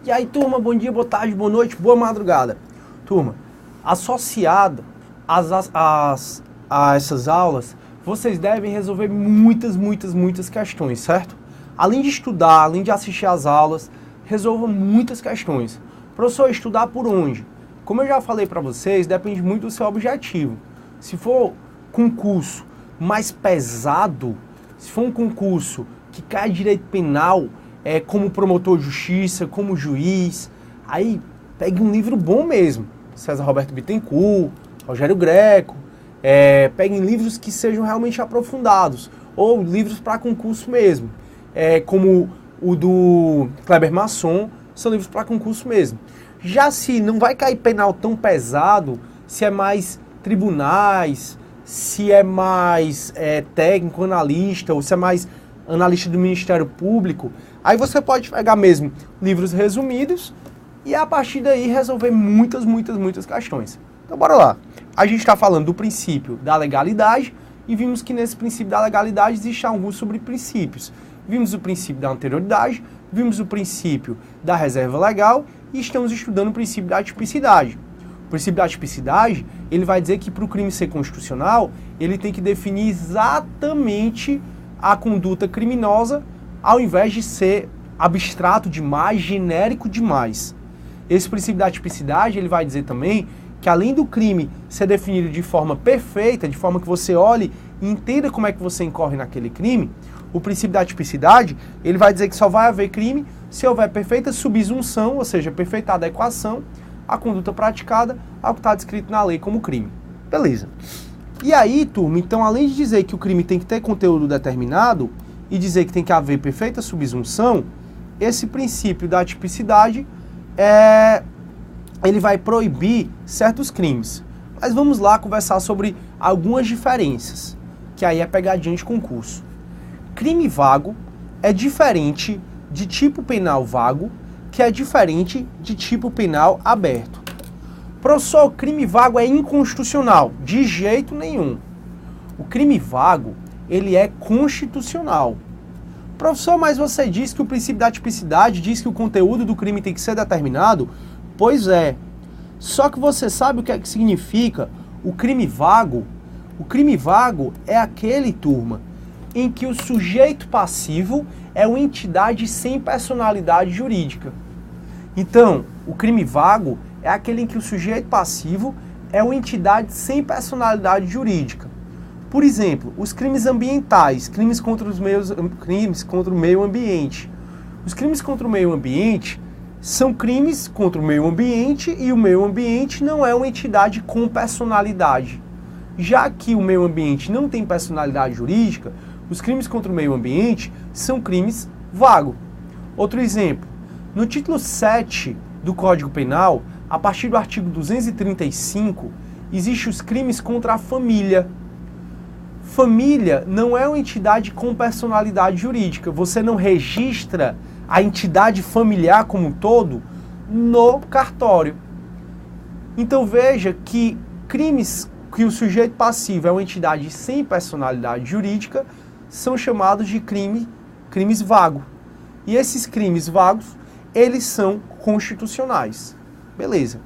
E aí, turma, bom dia, boa tarde, boa noite, boa madrugada. Turma, associado a essas aulas, vocês devem resolver muitas questões, certo? Além de estudar, além de assistir às aulas, resolvam muitas questões. Professor, estudar por onde? Como eu já falei para vocês, depende muito do seu objetivo. Se for concurso mais pesado, se for um concurso que cai direito penal, como promotor de justiça, como juiz, aí pegue um livro bom mesmo. César Roberto Bittencourt, Rogério Greco, peguem livros que sejam realmente aprofundados, ou livros para concurso mesmo, como o do Kleber Masson, são livros para concurso mesmo. Já se não vai cair penal tão pesado, se é mais tribunais, se é mais técnico, analista, ou se é mais analista do Ministério Público, aí você pode pegar mesmo livros resumidos e a partir daí resolver muitas questões. Então bora lá. A gente está falando do princípio da legalidade e vimos que nesse princípio da legalidade existem alguns subprincípios. Vimos o princípio da anterioridade, vimos o princípio da reserva legal e estamos estudando o princípio da tipicidade. O princípio da tipicidade, ele vai dizer que para o crime ser constitucional, ele tem que definir exatamente a conduta criminosa, ao invés de ser abstrato demais, genérico demais. Esse princípio da tipicidade, ele vai dizer também que além do crime ser definido de forma perfeita, de forma que você olhe e entenda como é que você incorre naquele crime, o princípio da tipicidade, ele vai dizer que só vai haver crime se houver perfeita subsunção, ou seja, perfeita adequação à conduta praticada ao que está descrito na lei como crime. Beleza. E aí, turma, então além de dizer que o crime tem que ter conteúdo determinado e dizer que tem que haver perfeita subsunção, esse princípio da tipicidade ele vai proibir certos crimes. Mas vamos lá conversar sobre algumas diferenças, que aí é pegadinha de concurso. Crime vago é diferente de tipo penal vago, que é diferente de tipo penal aberto. Professor, o crime vago é inconstitucional? De jeito nenhum. O crime vago, ele é constitucional. Professor, mas você disse que o princípio da tipicidade diz que o conteúdo do crime tem que ser determinado? Pois é. Só que você sabe o que é que significa o crime vago? O crime vago é aquele, turma, em que o sujeito passivo é uma entidade sem personalidade jurídica. Então, o crime vago é aquele em que o sujeito passivo é uma entidade sem personalidade jurídica. Por exemplo, os crimes ambientais, crimes contra o meio ambiente. Os crimes contra o meio ambiente são crimes contra o meio ambiente e o meio ambiente não é uma entidade com personalidade. Já que o meio ambiente não tem personalidade jurídica, os crimes contra o meio ambiente são crimes vagos. Outro exemplo, no título 7 do Código Penal, a partir do artigo 235, existem os crimes contra a família. Família não é uma entidade com personalidade jurídica. Você não registra a entidade familiar como um todo no cartório. Então veja que crimes que o sujeito passivo é uma entidade sem personalidade jurídica são chamados de crimes vagos. E esses crimes vagos, eles são constitucionais. Beleza.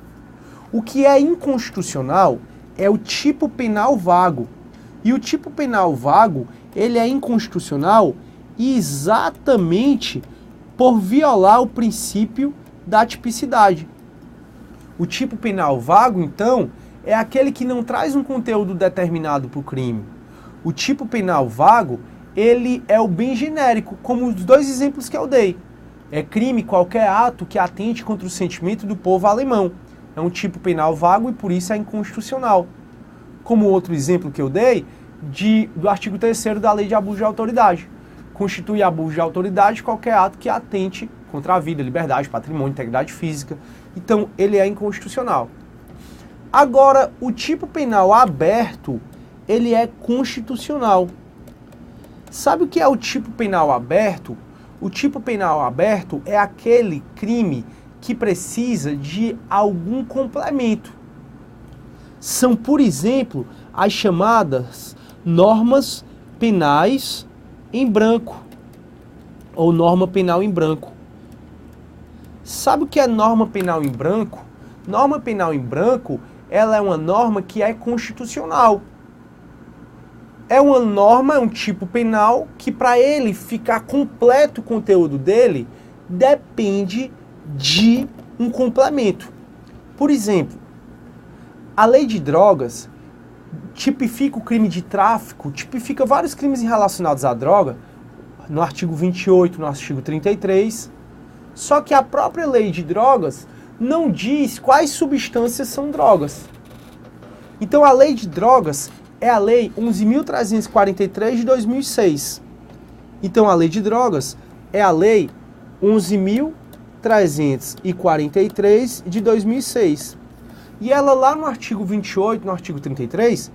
O que é inconstitucional é o tipo penal vago. E o tipo penal vago, ele é inconstitucional exatamente por violar o princípio da tipicidade. O tipo penal vago, então, é aquele que não traz um conteúdo determinado para o crime. O tipo penal vago, ele é o bem genérico, como os dois exemplos que eu dei. É crime qualquer ato que atente contra o sentimento do povo alemão. É um tipo penal vago e por isso é inconstitucional. Como outro exemplo que eu dei, do artigo 3º da Lei de Abuso de Autoridade. Constitui abuso de autoridade qualquer ato que atente contra a vida, liberdade, patrimônio, integridade física. Então, ele é inconstitucional. Agora, o tipo penal aberto, ele é constitucional. Sabe o que é o tipo penal aberto? O tipo penal aberto é aquele crime que precisa de algum complemento. São, por exemplo, as chamadas normas penais em branco, ou norma penal em branco. Sabe o que é norma penal em branco? Norma penal em branco, ela é uma norma que é constitucional. É uma norma, é um tipo penal que para ele ficar completo o conteúdo dele, depende de um complemento. Por exemplo, a lei de drogas tipifica o crime de tráfico, tipifica vários crimes relacionados à droga, no artigo 28, no artigo 33, só que a própria lei de drogas não diz quais substâncias são drogas. Então a lei de drogas é a lei 11.343 de 2006. Então a lei de drogas é a lei 11.343 de 2006. E ela lá no artigo 28, no artigo 33,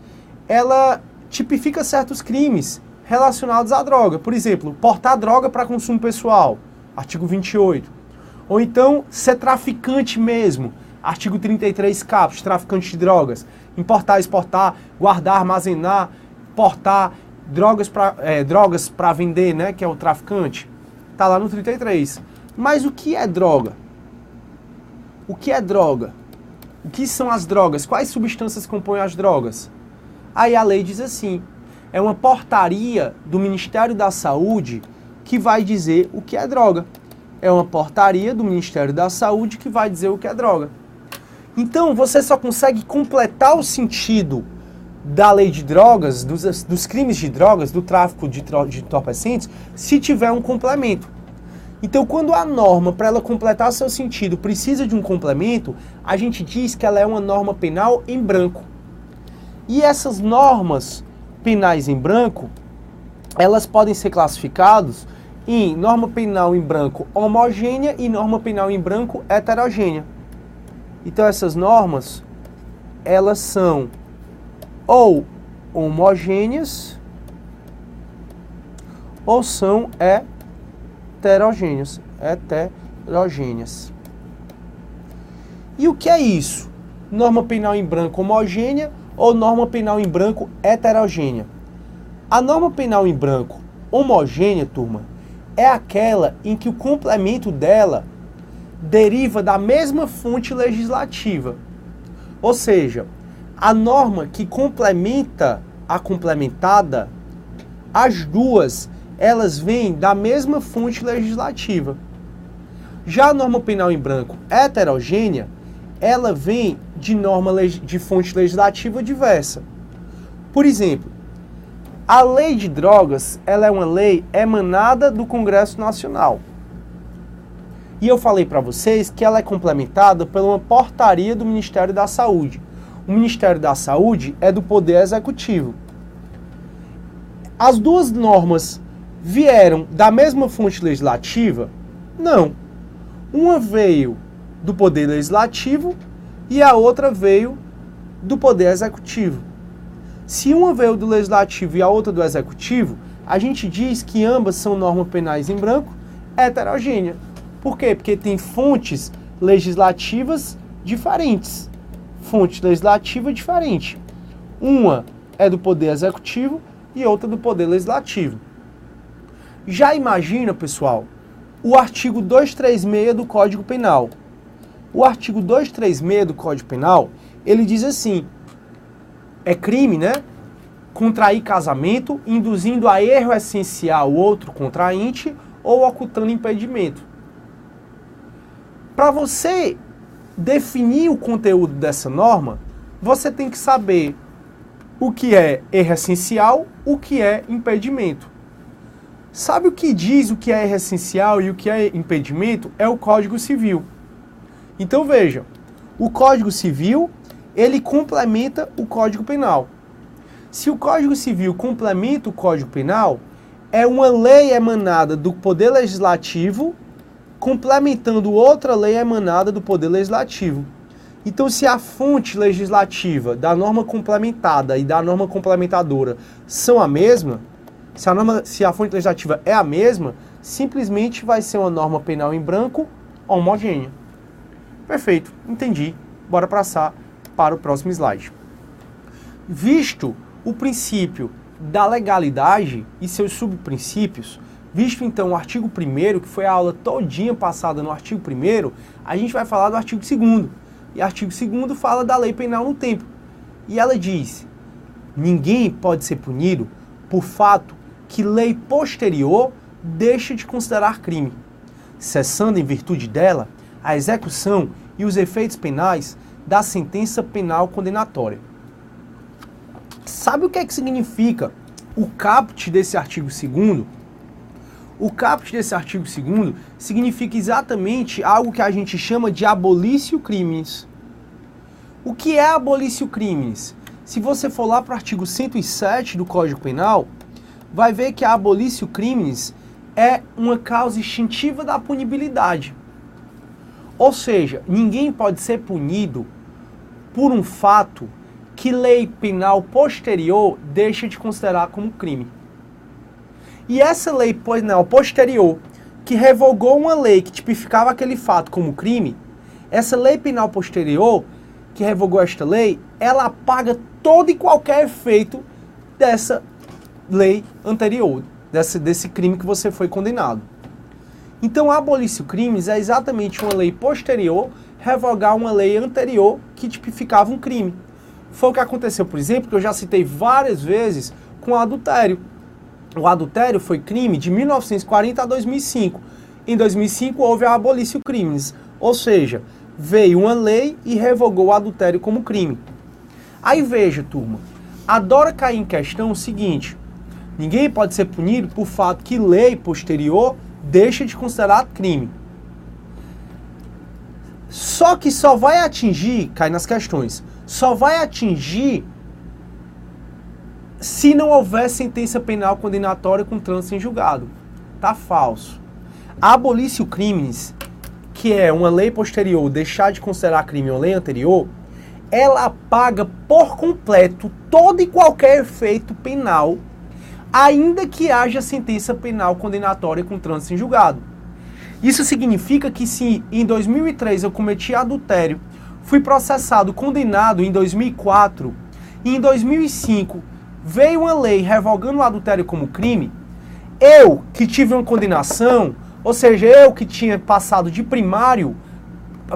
ela tipifica certos crimes relacionados à droga. Por exemplo, portar droga para consumo pessoal, artigo 28. Ou então ser traficante mesmo, artigo 33 caput, traficante de drogas. Importar, exportar, guardar, armazenar, portar drogas para vender, né, que é o traficante. Tá lá no 33. Mas o que é droga? O que é droga? O que são as drogas? Quais substâncias compõem as drogas? Aí a lei diz assim, é uma portaria do Ministério da Saúde que vai dizer o que é droga. É uma portaria do Ministério da Saúde que vai dizer o que é droga. Então você só consegue completar o sentido da lei de drogas, dos crimes de drogas, do tráfico de entorpecentes, se tiver um complemento. Então, quando a norma, para ela completar seu sentido, precisa de um complemento, a gente diz que ela é uma norma penal em branco. E essas normas penais em branco, elas podem ser classificadas em norma penal em branco homogênea e norma penal em branco heterogênea. Então, essas normas, elas são ou homogêneas ou são heterogêneas. E o que é isso? Norma penal em branco homogênea ou norma penal em branco heterogênea? A norma penal em branco homogênea, turma, é aquela em que o complemento dela deriva da mesma fonte legislativa. Ou seja, a norma que complementa a complementada, as duas, elas vêm da mesma fonte legislativa. Já a norma penal em branco heterogênea, ela vem de fonte legislativa diversa. Por exemplo, a lei de drogas, ela é uma lei emanada do Congresso Nacional. E eu falei para vocês que ela é complementada por uma portaria do Ministério da Saúde. O Ministério da Saúde é do Poder Executivo. As duas normas vieram da mesma fonte legislativa? Não. Uma veio do Poder Legislativo e a outra veio do Poder Executivo. Se uma veio do Legislativo e a outra do Executivo, a gente diz que ambas são normas penais em branco heterogêneas. Por quê? Porque tem fontes legislativas diferentes. Fonte legislativa diferente. Uma é do Poder Executivo e outra do Poder Legislativo. Já imagina, pessoal, o artigo 236 do Código Penal. O artigo 236 do Código Penal, ele diz assim, é crime, né? Contrair casamento, induzindo a erro essencial o outro contrainte ou ocultando impedimento. Para você definir o conteúdo dessa norma, você tem que saber o que é erro essencial, o que é impedimento. Sabe o que diz o que é erro essencial e o que é impedimento? É o Código Civil. Então veja, o Código Civil, ele complementa o Código Penal. Se o Código Civil complementa o Código Penal, é uma lei emanada do Poder Legislativo complementando outra lei emanada do Poder Legislativo. Então, se a fonte legislativa da norma complementada e da norma complementadora são a mesma, se a fonte legislativa é a mesma, simplesmente vai ser uma norma penal em branco homogênea. Perfeito, entendi. Bora passar para o próximo slide. Visto o princípio da legalidade e seus subprincípios, Visto então o artigo 1º, que foi a aula todinha passada no artigo 1º, a gente vai falar do artigo 2º. E o artigo 2º fala da lei penal no tempo. E ela diz: ninguém pode ser punido por fato que lei posterior deixa de considerar crime, cessando em virtude dela a execução e os efeitos penais da sentença penal condenatória. Sabe o que é que significa o caput desse artigo 2º? O caput desse artigo 2º significa exatamente algo que a gente chama de abolício criminis. O que é abolício criminis? Se você for lá para o artigo 107 do Código Penal, vai ver que a abolício criminis é uma causa extintiva da punibilidade. Ou seja, ninguém pode ser punido por um fato que lei penal posterior deixa de considerar como crime. E essa lei penal posterior, que revogou uma lei que tipificava aquele fato como crime, essa lei penal posterior, que revogou esta lei, ela apaga todo e qualquer efeito dessa lei anterior, desse crime que você foi condenado. Então, a abolício crimes é exatamente uma lei posterior revogar uma lei anterior que tipificava um crime. Foi o que aconteceu, por exemplo, que eu já citei várias vezes com o adultério. O adultério foi crime de 1940 a 2005. Em 2005 houve a abolício crimes, ou seja, veio uma lei e revogou o adultério como crime. Aí veja, turma, adora cair em questão o seguinte: ninguém pode ser punido por fato que lei posterior deixa de considerar crime. Só que só vai atingir, cai nas questões, só vai atingir se não houver sentença penal condenatória com trânsito em julgado. Tá falso. A abolício crimes, que é uma lei posterior deixar de considerar crime uma lei anterior, ela apaga por completo todo e qualquer efeito penal, ainda que haja sentença penal condenatória com trânsito em julgado. Isso significa que se em 2003 eu cometi adultério, fui processado, condenado em 2004, e em 2005 veio uma lei revogando o adultério como crime, eu que tive uma condenação, ou seja, eu que tinha passado de primário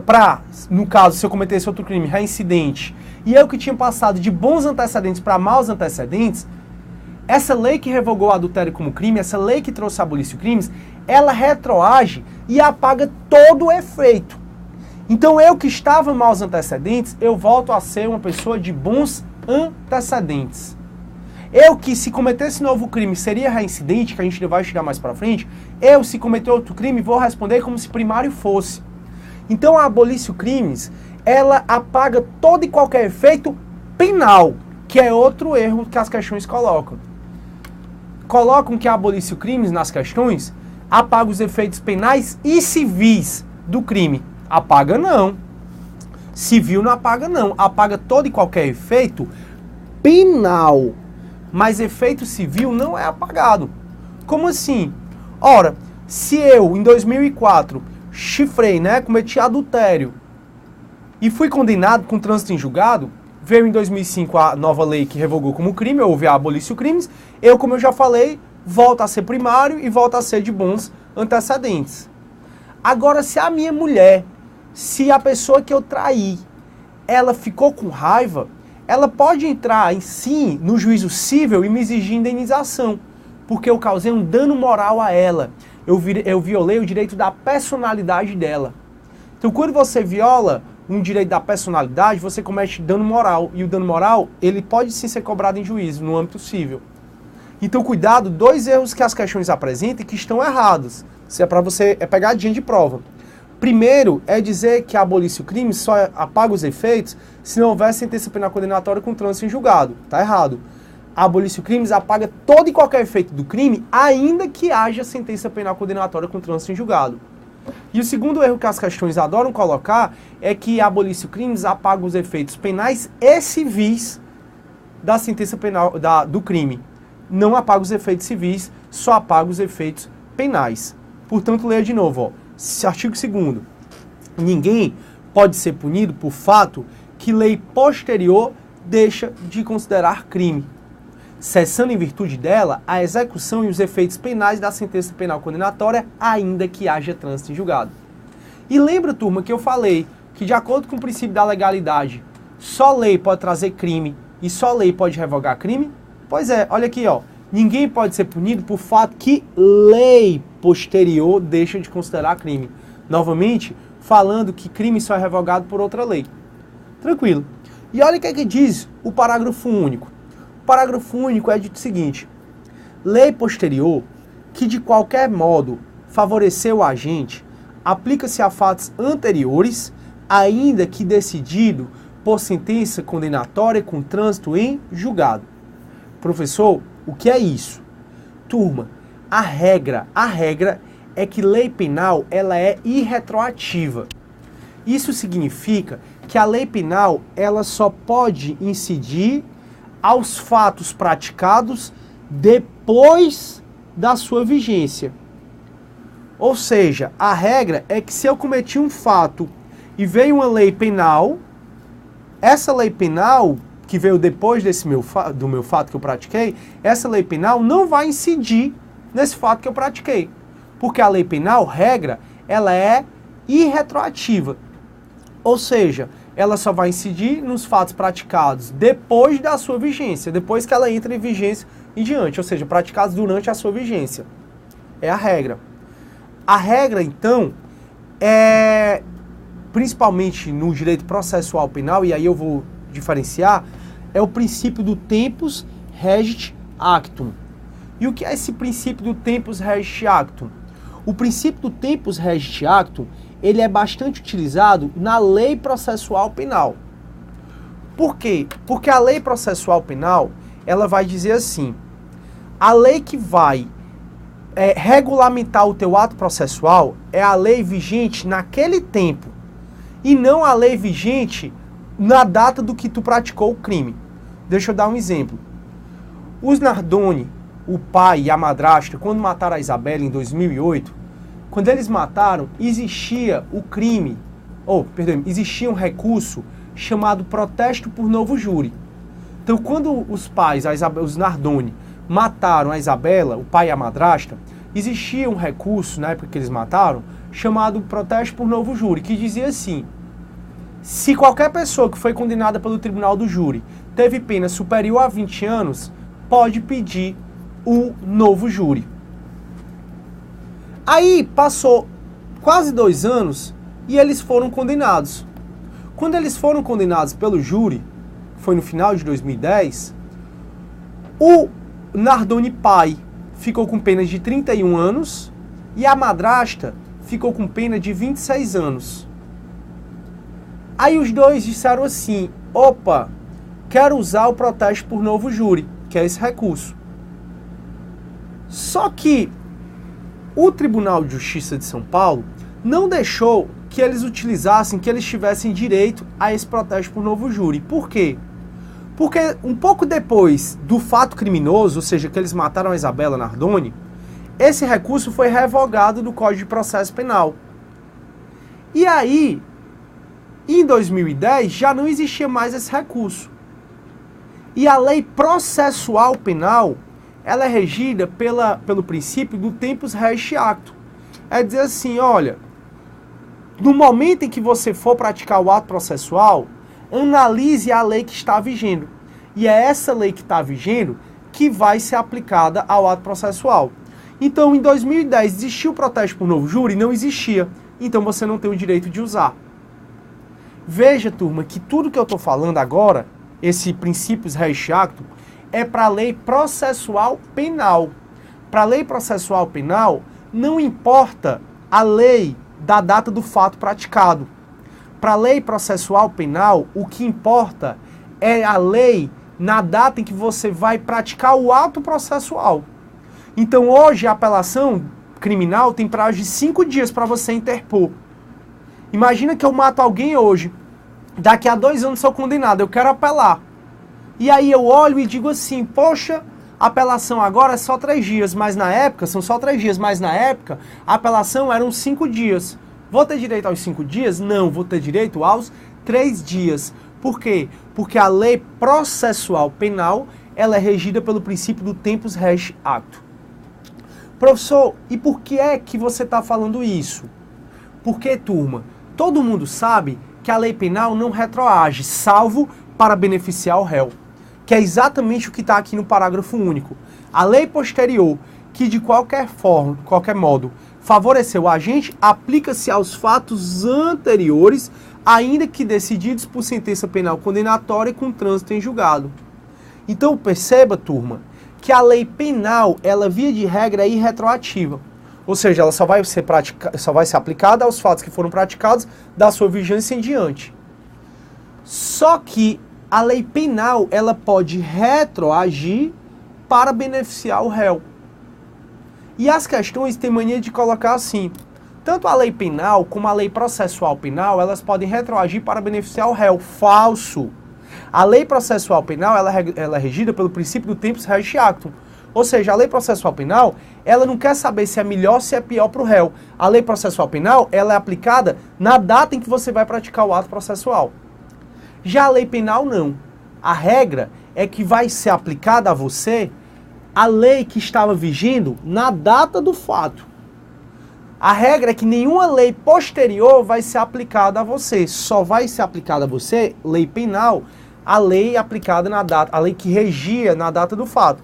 para, no caso, se eu cometesse outro crime, reincidente, e eu que tinha passado de bons antecedentes para maus antecedentes, essa lei que revogou o adultério como crime, essa lei que trouxe a abolício crimes, ela retroage e apaga todo o efeito. Então eu que estava maus antecedentes, eu volto a ser uma pessoa de bons antecedentes. Eu que se cometesse novo crime seria reincidente, que a gente vai chegar mais pra frente, eu se cometer outro crime vou responder como se primário fosse. Então a abolício crimes, ela apaga todo e qualquer efeito penal, que é outro erro que as questões colocam. Colocam que a abolício crimes nas questões apaga os efeitos penais e civis do crime. Apaga não. Civil não apaga não. Apaga todo e qualquer efeito penal. Mas efeito civil não é apagado. Como assim? Ora, se eu, em 2004, chifrei, cometi adultério e fui condenado com trânsito em julgado, veio em 2005 a nova lei que revogou como crime, houve a abolício crimes, eu, como eu já falei, volto a ser primário e volto a ser de bons antecedentes. Agora, se a minha mulher, se a pessoa que eu traí, ela ficou com raiva, ela pode entrar em si no juízo cível e me exigir indenização, porque eu causei um dano moral a ela. Eu violei o direito da personalidade dela. Então, quando você viola um direito da personalidade, você comete dano moral. E o dano moral, ele pode sim ser cobrado em juízo, no âmbito cível. Então, cuidado, 2 erros que as questões apresentam e que estão errados. Isso é para você, é pegadinha de prova. Primeiro, é dizer que a abolício crime só apaga os efeitos se não houver sentença penal condenatória com trânsito em julgado. Tá errado. A abolício crimes apaga todo e qualquer efeito do crime, ainda que haja sentença penal condenatória com trânsito em julgado. E o segundo erro que as questões adoram colocar é que a abolício crimes apaga os efeitos penais e civis da sentença penal do crime. Não apaga os efeitos civis, só apaga os efeitos penais. Portanto, leia de novo, artigo 2º. Ninguém pode ser punido por fato que lei posterior deixa de considerar crime, cessando em virtude dela a execução e os efeitos penais da sentença penal condenatória, ainda que haja trânsito em julgado. E lembra, turma, que eu falei que, de acordo com o princípio da legalidade, só lei pode trazer crime e só lei pode revogar crime? Pois é, olha aqui, ó. Ninguém pode ser punido por fato que lei posterior deixa de considerar crime. Novamente, falando que crime só é revogado por outra lei. Tranquilo. E olha o que é que diz o parágrafo único. O parágrafo único é dito o seguinte: lei posterior que de qualquer modo favoreceu o agente aplica-se a fatos anteriores, ainda que decidido por sentença condenatória com trânsito em julgado. Professor, o que é isso? Turma, a regra é que lei penal ela é irretroativa. Isso significa que a lei penal ela só pode incidir aos fatos praticados depois da sua vigência. Ou seja, a regra é que se eu cometi um fato e veio uma lei penal, essa lei penal que veio depois do meu fato que eu pratiquei, essa lei penal não vai incidir nesse fato que eu pratiquei. Porque a lei penal, regra, ela é irretroativa. Ou seja, ela só vai incidir nos fatos praticados depois da sua vigência, depois que ela entra em vigência em diante, ou seja, praticados durante a sua vigência. É a regra. A regra, então, é, principalmente no direito processual penal, e aí eu vou diferenciar, é o princípio do tempus regit actum. E o que é esse princípio do tempus regit actum? O princípio do tempus regit actum, ele é bastante utilizado na lei processual penal. Por quê? Porque a lei processual penal, ela vai dizer assim, a lei que vai regulamentar o teu ato processual é a lei vigente naquele tempo, e não a lei vigente na data do que tu praticou o crime. Deixa eu dar um exemplo. Os Nardoni, o pai e a madrasta, quando mataram a Isabela em 2008, quando eles mataram, existia o crime, existia um recurso chamado protesto por novo júri. Então, quando os pais, os Nardoni, mataram a Isabela, o pai e a madrasta, existia um recurso, na época que eles mataram, chamado protesto por novo júri, que dizia assim: se qualquer pessoa que foi condenada pelo tribunal do júri teve pena superior a 20 anos, pode pedir o novo júri. Aí passou quase 2 anos e eles foram condenados. Quando eles foram condenados pelo júri, foi no final de 2010, o Nardoni pai ficou com pena de 31 anos e a madrasta ficou com pena de 26 anos. Aí os dois disseram assim: opa, quero usar o protesto por novo júri, que é esse recurso. Só que o Tribunal de Justiça de São Paulo não deixou que eles utilizassem, que eles tivessem direito a esse protesto por novo júri. Por quê? Porque um pouco depois do fato criminoso, ou seja, que eles mataram a Isabela Nardoni, esse recurso foi revogado do Código de Processo Penal. E aí, em 2010, já não existia mais esse recurso. E a lei processual penal, ela é regida pelo princípio do tempus regit actum. É dizer assim, olha, no momento em que você for praticar o ato processual, analise a lei que está vigendo. E é essa lei que está vigendo que vai ser aplicada ao ato processual. Então, em 2010, existiu o protesto por novo júri? Não existia. Então, você não tem o direito de usar. Veja, turma, que tudo que eu estou falando agora, esse princípios regit actum, é para a lei processual penal. Para a lei processual penal, não importa a lei da data do fato praticado. Para a lei processual penal, o que importa é a lei na data em que você vai praticar o ato processual. Então, hoje, a apelação criminal tem prazo de 5 dias para você interpor. Imagina que eu mato alguém hoje, daqui a 2 anos sou condenado, eu quero apelar. E aí eu olho e digo assim, poxa, a apelação agora é só 3 dias, mas na época, são só 3 dias, mas na época, a apelação eram 5 dias. Vou ter direito aos 5 dias? Não, vou ter direito aos 3 dias. Por quê? Porque a lei processual penal, ela é regida pelo princípio do tempus regit actum. Professor, e por que é que você está falando isso? Porque, turma, todo mundo sabe que a lei penal não retroage, salvo para beneficiar o réu, que é exatamente o que está aqui no parágrafo único. A lei posterior, que de qualquer forma, de qualquer modo, favoreceu o agente, aplica-se aos fatos anteriores, ainda que decididos por sentença penal condenatória com trânsito em julgado. Então, perceba, turma, que a lei penal, ela via de regra é irretroativa. Ou seja, ela só vai ser aplicada aos fatos que foram praticados da sua vigência em diante. Só que a lei penal, ela pode retroagir para beneficiar o réu. E as questões têm mania de colocar assim: tanto a lei penal como a lei processual penal, elas podem retroagir para beneficiar o réu. Falso! A lei processual penal, ela é regida pelo princípio do tempus regit actum. Ou seja, a lei processual penal, ela não quer saber se é melhor ou se é pior para o réu. A lei processual penal, ela é aplicada na data em que você vai praticar o ato processual. Já a lei penal, não. A regra é que vai ser aplicada a você a lei que estava vigindo na data do fato. A regra é que nenhuma lei posterior vai ser aplicada a você. Só vai ser aplicada a você, lei penal, a lei aplicada na data, a lei que regia na data do fato.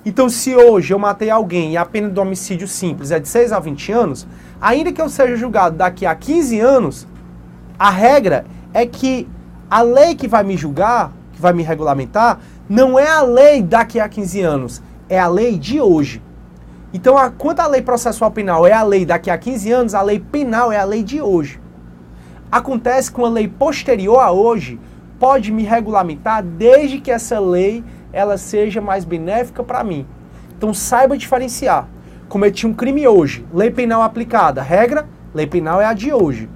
Então, se hoje eu matei alguém e a pena do homicídio simples é de 6 a 20 anos, ainda que eu seja julgado daqui a 15 anos, a regra é que a lei que vai me julgar, que vai me regulamentar, não é a lei daqui a 15 anos, é a lei de hoje. Então, quanto a lei processual penal é a lei daqui a 15 anos, a lei penal é a lei de hoje. Acontece que uma lei posterior a hoje pode me regulamentar desde que essa lei ela seja mais benéfica para mim. Então, saiba diferenciar. Cometi um crime hoje, lei penal aplicada, regra, lei penal é a de hoje.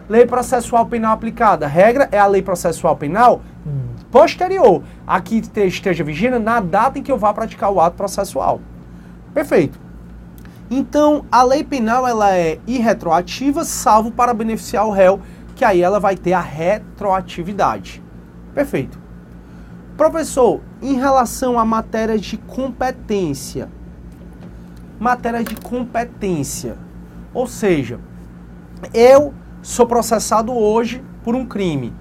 Lei processual penal aplicada, regra é a lei processual penal posterior, a que esteja vigente na data em que eu vá praticar o ato processual. Perfeito. Então, a lei penal ela é irretroativa, salvo para beneficiar o réu, que aí ela vai ter a retroatividade. Perfeito. Professor, em relação à matéria de competência. Matéria de competência. Ou seja, eu sou processado hoje por um crime.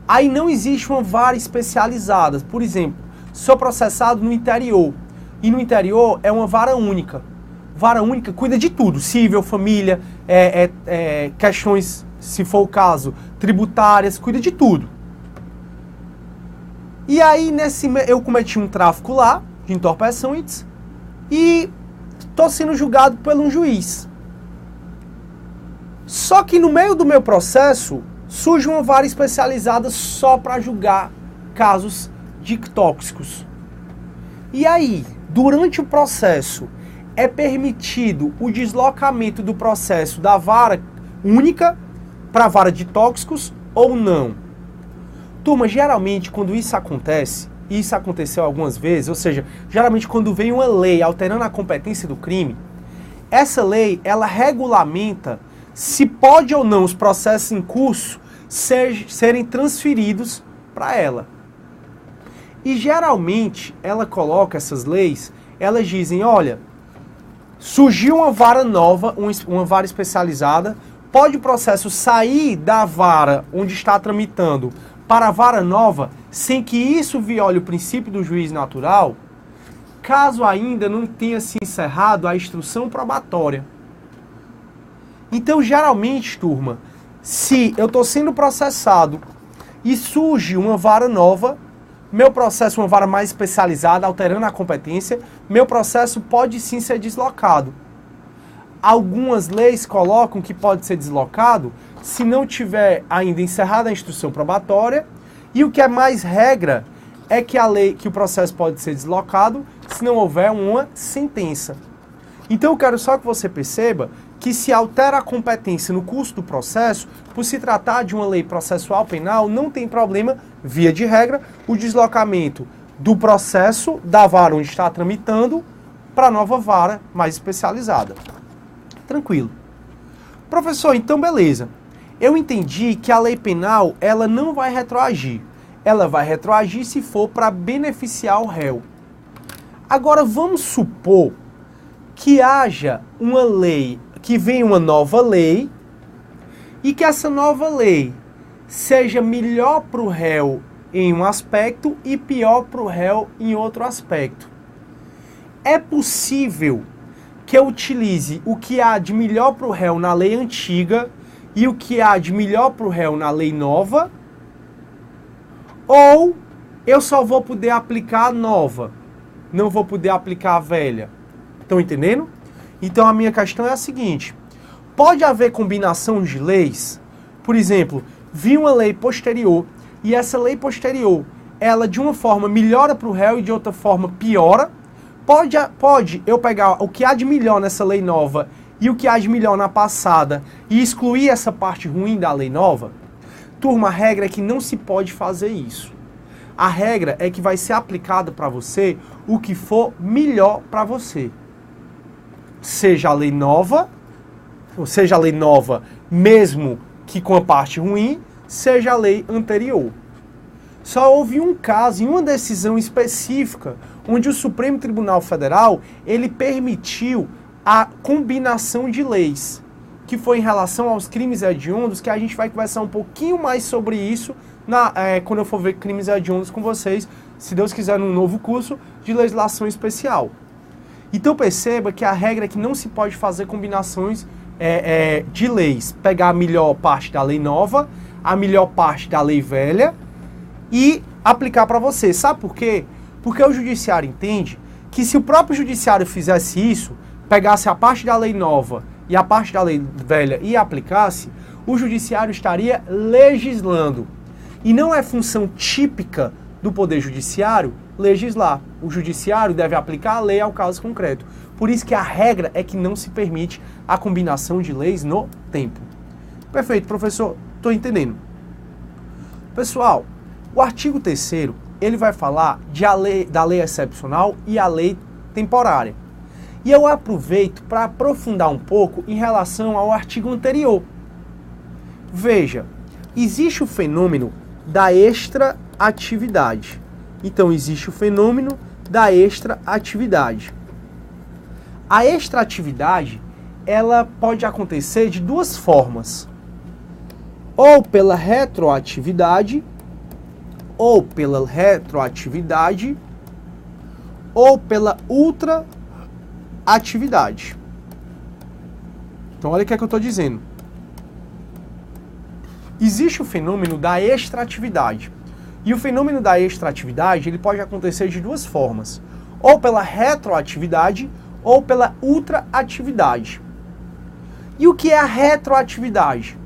Aí não existe uma vara especializada. Por exemplo, sou processado no interior. E no interior é uma vara única. Vara única cuida de tudo. Civil, família, questões, se for o caso, tributárias, cuida de tudo. E aí, eu cometi um tráfico lá, de entorpecentes, e estou sendo julgado por um juiz. Só que no meio do meu processo, surge uma vara especializada só para julgar casos de tóxicos. E aí, durante o processo, é permitido o deslocamento do processo da vara única para a vara de tóxicos ou não? Turma, geralmente quando isso acontece, e isso aconteceu algumas vezes, ou seja, geralmente quando vem uma lei alterando a competência do crime, essa lei, ela regulamenta se pode ou não os processos em curso serem transferidos para ela. E geralmente ela coloca essas leis, elas dizem, olha, surgiu uma vara nova, uma vara especializada, pode o processo sair da vara onde está tramitando para a vara nova, sem que isso viole o princípio do juiz natural, caso ainda não tenha se encerrado a instrução probatória. Então, geralmente, turma, se eu estou sendo processado e surge uma vara nova, meu processo, uma vara mais especializada, alterando a competência, meu processo pode sim ser deslocado. Algumas leis colocam que pode ser deslocado se não tiver ainda encerrada a instrução probatória, e o que é mais regra é que o processo pode ser deslocado se não houver uma sentença. Então eu quero só que você perceba que se altera a competência no curso do processo, por se tratar de uma lei processual penal, não tem problema, via de regra, o deslocamento do processo da vara onde está tramitando para a nova vara mais especializada. Tranquilo. Professor, então beleza. Eu entendi que a lei penal ela não vai retroagir. ela vai retroagir se for para beneficiar o réu. Agora vamos supor que haja uma lei, que venha uma nova lei, e que essa nova lei seja melhor para o réu em um aspecto e pior para o réu em outro aspecto. É possível que eu utilize o que há de melhor para o réu na lei antiga e o que há de melhor para o réu na lei nova? Ou eu só vou poder aplicar a nova, não vou poder aplicar a velha? Estão entendendo? Então a minha questão é a seguinte: pode haver combinação de leis? Por exemplo, vi uma lei posterior e essa lei posterior, ela de uma forma melhora para o réu e de outra forma piora? Pode eu pegar o que há de melhor nessa lei nova e o que há de melhor na passada e excluir essa parte ruim da lei nova? Turma, a regra é que não se pode fazer isso. A regra é que vai ser aplicado para você o que for melhor para você. Seja a lei nova, ou seja a lei nova mesmo que com a parte ruim, seja a lei anterior. Só houve um caso, em uma decisão específica, onde o Supremo Tribunal Federal, ele permitiu a combinação de leis, que foi em relação aos crimes hediondos, que a gente vai conversar um pouquinho mais sobre isso quando eu for ver crimes hediondos com vocês, se Deus quiser, num novo curso de legislação especial. Então perceba que a regra é que não se pode fazer combinações de leis, pegar a melhor parte da lei nova, a melhor parte da lei velha e aplicar para você. Sabe por quê? Porque o judiciário entende que se o próprio judiciário fizesse isso, pegasse a parte da lei nova e a parte da lei velha e aplicasse, o judiciário estaria legislando. E não é função típica do Poder Judiciário legislar. O judiciário deve aplicar a lei ao caso concreto. Por isso que a regra é que não se permite a combinação de leis no tempo. Perfeito, professor. Estou entendendo. Pessoal, o artigo 3º, ele vai falar da lei excepcional e a lei temporária. E eu aproveito para aprofundar um pouco em relação ao artigo anterior. Veja, existe o fenômeno da extraatividade. Então, existe o fenômeno da extraatividade. A extraatividade, ela pode acontecer de duas formas. Ou pela retroatividade, ou pela ultraatividade. Então, olha o que é que eu estou dizendo. Existe o fenômeno da extraatividade. E o fenômeno da extraatividade, ele pode acontecer de duas formas. Ou pela retroatividade, ou pela ultraatividade. E o que é a retroatividade?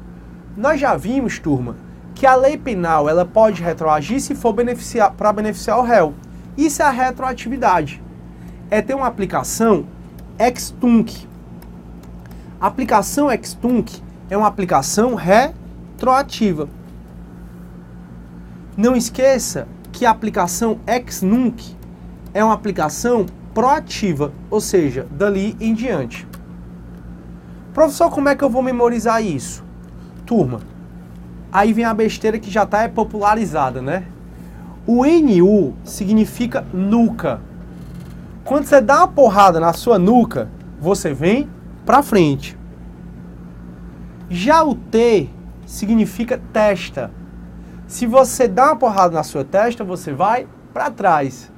Nós já vimos, turma, que a lei penal ela pode retroagir se for para beneficiar o réu. Isso é a retroatividade. É ter uma aplicação ex tunc. A aplicação ex tunc é uma aplicação retroativa. Não esqueça que a aplicação ex nunc é uma aplicação proativa, ou seja, dali em diante. Professor, como é que eu vou memorizar isso? Turma, aí vem a besteira que já está popularizada, né? O NU significa nuca. Quando você dá uma porrada na sua nuca, você vem para frente. Já o T significa testa. Se você dá uma porrada na sua testa, você vai para trás.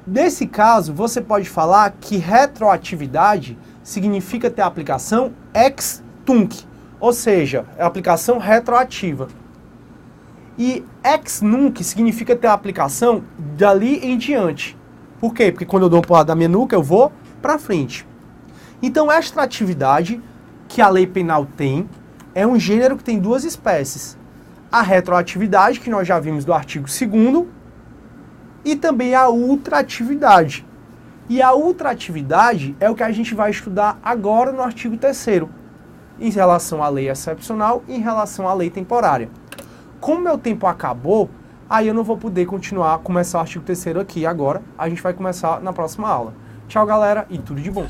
Nesse caso, você pode falar que retroatividade significa ter a aplicação ex tunc, ou seja, é a aplicação retroativa. E ex nunc significa ter a aplicação dali em diante. Por quê? Porque quando eu dou uma porrada na minha nuca, eu vou para frente. Então, extraatividade, que a lei penal tem, é um gênero que tem duas espécies. A retroatividade, que nós já vimos do artigo 2º, e também a ultraatividade. E a ultraatividade é o que a gente vai estudar agora no artigo 3º, em relação à lei excepcional e em relação à lei temporária. Como meu tempo acabou, aí eu não vou poder começar o artigo 3º aqui agora. A gente vai começar na próxima aula. Tchau, galera, e tudo de bom!